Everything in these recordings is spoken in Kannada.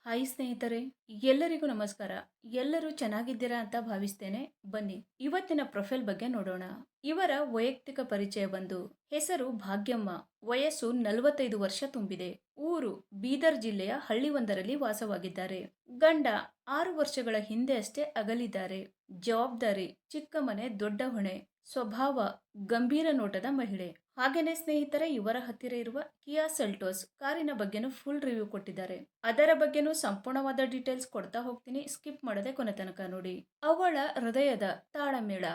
ಹಾಯ್ ಸ್ನೇಹಿತರೆ, ಎಲ್ಲರಿಗೂ ನಮಸ್ಕಾರ. ಎಲ್ಲರೂ ಚೆನ್ನಾಗಿದ್ದೀರಾ ಅಂತ ಭಾವಿಸ್ತೇನೆ. ಬನ್ನಿ ಇವತ್ತಿನ ಪ್ರೊಫೈಲ್ ಬಗ್ಗೆ ನೋಡೋಣ. ಇವರ ವೈಯಕ್ತಿಕ ಪರಿಚಯ ಬಂದು ಹೆಸರು ಭಾಗ್ಯಮ್ಮ, ವಯಸ್ಸು 45 ವರ್ಷ ತುಂಬಿದೆ. ಊರು ಬೀದರ್ ಜಿಲ್ಲೆಯ ಹಳ್ಳಿಯೊಂದರಲ್ಲಿ ವಾಸವಾಗಿದ್ದಾರೆ. ಗಂಡ 6 ವರ್ಷಗಳ ಹಿಂದೆ ಅಷ್ಟೇ ಅಗಲಿದ್ದಾರೆ. ಜವಾಬ್ದಾರಿ ಚಿಕ್ಕ ಮನೆ ದೊಡ್ಡ ಹೊಣೆ, ಸ್ವಭಾವ ಗಂಭೀರ ನೋಟದ ಮಹಿಳೆ. ಹಾಗೇನೆ ಸ್ನೇಹಿತರೆ, ಇವರ ಹತ್ತಿರ ಇರುವ ಕಿಯಾ ಸೆಲ್ಟೋಸ್ ಕಾರಿನ ಬಗ್ಗೆನೂ ಫುಲ್ ರಿವ್ಯೂ ಕೊಟ್ಟಿದ್ದಾರೆ. ಅದರ ಬಗ್ಗೆನೂ ಸಂಪೂರ್ಣವಾದ ಡೀಟೇಲ್ಸ್ ಕೊಡ್ತಾ ಹೋಗ್ತೀನಿ, ಸ್ಕಿಪ್ ಮಾಡದೆ ಕೊನೆ ತನಕ ನೋಡಿ. ಅವಳ ಹೃದಯದ ತಾಳಮೇಳ.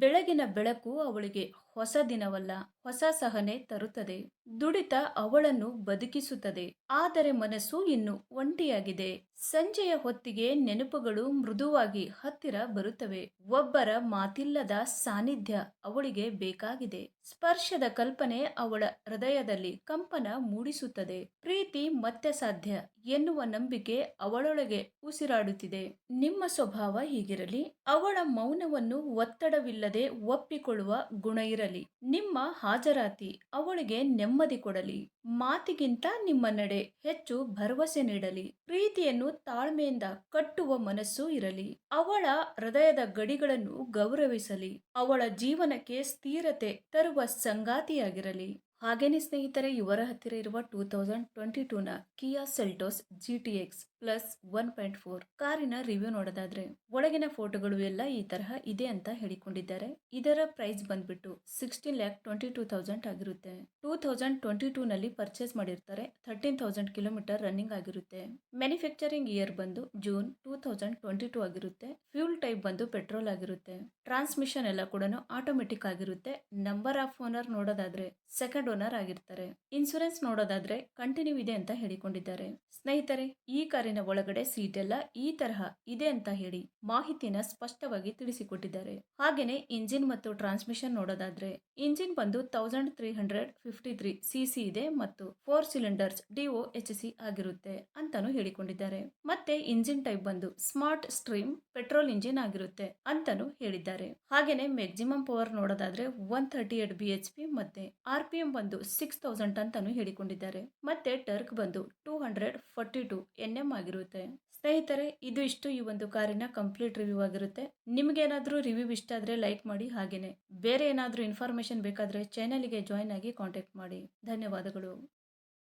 ಬೆಳಗಿನ ಬೆಳಕು ಅವಳಿಗೆ ಹೊಸ ದಿನವಲ್ಲ, ಹೊಸ ಸಹನೆ ತರುತ್ತದೆ. ದುಡಿತ ಅವಳನ್ನು ಬದುಕಿಸುತ್ತದೆ, ಆದರೆ ಮನಸ್ಸು ಇನ್ನು ಒಂಟಿಯಾಗಿದೆ. ಸಂಜೆಯ ಹೊತ್ತಿಗೆ ನೆನಪುಗಳು ಮೃದುವಾಗಿ ಹತ್ತಿರ ಬರುತ್ತವೆ. ಒಬ್ಬರ ಮಾತಿಲ್ಲದ ಸಾನ್ನಿಧ್ಯ ಅವಳಿಗೆ ಬೇಕಾಗಿದೆ. ಸ್ಪರ್ಶದ ಕಲ್ಪನೆ ಅವಳ ಹೃದಯದಲ್ಲಿ ಕಂಪನ ಮೂಡಿಸುತ್ತದೆ. ಪ್ರೀತಿ ಮತ್ತೆ ಸಾಧ್ಯ ಎನ್ನುವ ನಂಬಿಕೆ ಅವಳೊಳಗೆ ಉಸಿರಾಡುತ್ತಿದೆ. ನಿಮ್ಮ ಸ್ವಭಾವ ಹೀಗಿರಲಿ. ಅವಳ ಮೌನವನ್ನು ಒತ್ತಡವಿಲ್ಲದೆ ಒಪ್ಪಿಕೊಳ್ಳುವ ಗುಣ ಇರಲಿ. ನಿಮ್ಮ ಹಾಜರಾತಿ ಅವಳಿಗೆ ನೆಮ್ಮದಿ ಕೊಡಲಿ. ಮಾತಿಗಿಂತ ನಿಮ್ಮ ನಡೆ ಹೆಚ್ಚು ಭರವಸೆ ನೀಡಲಿ. ಪ್ರೀತಿಯನ್ನು ತಾಳ್ಮೆಯಿಂದ ಕಟ್ಟುವ ಮನಸ್ಸು ಇರಲಿ. ಅವಳ ಹೃದಯದ ಗಡಿಗಳನ್ನು ಗೌರವಿಸಲಿ. ಅವಳ ಜೀವನಕ್ಕೆ ಸ್ಥಿರತೆ ತರುವ ಸಂಗಾತಿಯಾಗಿರಲಿ. ಹಾಗೇನೆ ಸ್ನೇಹಿತರೆ, ಇವರ ಹತ್ತಿರ ಇರುವ 2022ನ ಕಿಯಾ ಸೆಲ್ಟೋಸ್ GTX ಪ್ಲಸ್ 1.4 ಕಾರಿನ ರಿವ್ಯೂ ನೋಡೋದಾದ್ರೆ, ಒಳಗಿನ ಫೋಟೋಗಳು ಎಲ್ಲ ಈ ತರಹ ಇದೆ ಅಂತ ಹೇಳಿಕೊಂಡಿದ್ದಾರೆ. ಇದರ ಪ್ರೈಸ್ ಬಂದ್ಬಿಟ್ಟು 16,22,000 ಆಗಿರುತ್ತೆ. 2022 ನಲ್ಲಿ ಪರ್ಚೇಸ್ ಮಾಡಿರ್ತಾರೆ. 13,000 ಕಿಲೋಮೀಟರ್ ರನ್ನಿಂಗ್ ಆಗಿರುತ್ತೆ. ಮ್ಯಾನುಫ್ಯಾಕ್ಚರಿಂಗ್ ಇಯರ್ ಬಂದು ಜೂನ್ 2022 ಆಗಿರುತ್ತೆ. ಫ್ಯೂಲ್ ಟೈಪ್ ಬಂದು ಪೆಟ್ರೋಲ್ ಆಗಿರುತ್ತೆ. ಟ್ರಾನ್ಸ್ಮಿಷನ್ ಎಲ್ಲ ಕೂಡ ಆಟೋಮೆಟಿಕ್ ಆಗಿರುತ್ತೆ. ನಂಬರ್ ಆಫ್ ಓನರ್ ನೋಡೋದಾದ್ರೆ ಸೆಕೆಂಡ್ ಓನರ್ ಆಗಿರ್ತಾರೆ. ಇನ್ಸೂರೆನ್ಸ್ ನೋಡೋದಾದ್ರೆ ಕಂಟಿನ್ಯೂ ಇದೆ ಅಂತ ಹೇಳಿಕೊಂಡಿದ್ದಾರೆ. ಸ್ನೇಹಿತರೆ, ಈ ಕಾರಿನ ಒಳಗಡೆ ಸೀಟ್ ಎಲ್ಲ ಈ ತರಹ ಇದೆ ಅಂತ ಹೇಳಿ ಮಾಹಿತಿನ ಸ್ಪಷ್ಟವಾಗಿ ತಿಳಿಸಿಕೊಟ್ಟಿದ್ದಾರೆ. ಹಾಗೇನೆ ಇಂಜಿನ್ ಮತ್ತು ಟ್ರಾನ್ಸ್ಮಿಷನ್ ನೋಡೋದಾದ್ರೆ, ಇಂಜಿನ್ ಬಂದು 1353 cc ಇದೆ ಮತ್ತು 4 ಸಿಲಿಂಡರ್ಸ್ DOHC ಆಗಿರುತ್ತೆ ಅಂತಾನು ಹೇಳಿಕೊಂಡಿದ್ದಾರೆ. ಮತ್ತೆ ಇಂಜಿನ್ ಟೈಪ್ ಬಂದು ಸ್ಮಾರ್ಟ್ ಸ್ಟ್ರೀಮ್ ಪೆಟ್ರೋಲ್ ಇಂಜಿನ್ ಆಗಿರುತ್ತೆ ಅಂತಾನು ಹೇಳಿದ್ದಾರೆ. ಹಾಗೇನೆ ಮ್ಯಾಕ್ಸಿಮಮ್ ಪವರ್ ನೋಡೋದಾದ್ರೆ 138 BHP ಮತ್ತೆ RPM ಬಂದು 6000 ಅಂತಾನು ಹೇಳಿಕೊಂಡಿದ್ದಾರೆ. ಮತ್ತೆ ಟರ್ಕ್ ಬಂದು 242 Nm ಆಗಿರುತ್ತೆ. ಸ್ನೇಹಿತರೆ, ಇದು ಇಷ್ಟು ಈ ಒಂದು ಕಾರಿನ ಕಂಪ್ಲೀಟ್ ರಿವ್ಯೂ ಆಗಿರುತ್ತೆ. ನಿಮ್ಗೆ ಏನಾದ್ರೂ ರಿವ್ಯೂ ಇಷ್ಟ ಆದ್ರೆ ಲೈಕ್ ಮಾಡಿ. ಹಾಗೇನೆ ಬೇರೆ ಏನಾದ್ರೂ ಇನ್ಫಾರ್ಮೇಶನ್ ಬೇಕಾದ್ರೆ ಚಾನೆಲ್ಗೆ ಜಾಯ್ನ್ ಆಗಿ ಕಾಂಟ್ಯಾಕ್ಟ್ ಮಾಡಿ. ಧನ್ಯವಾದಗಳು.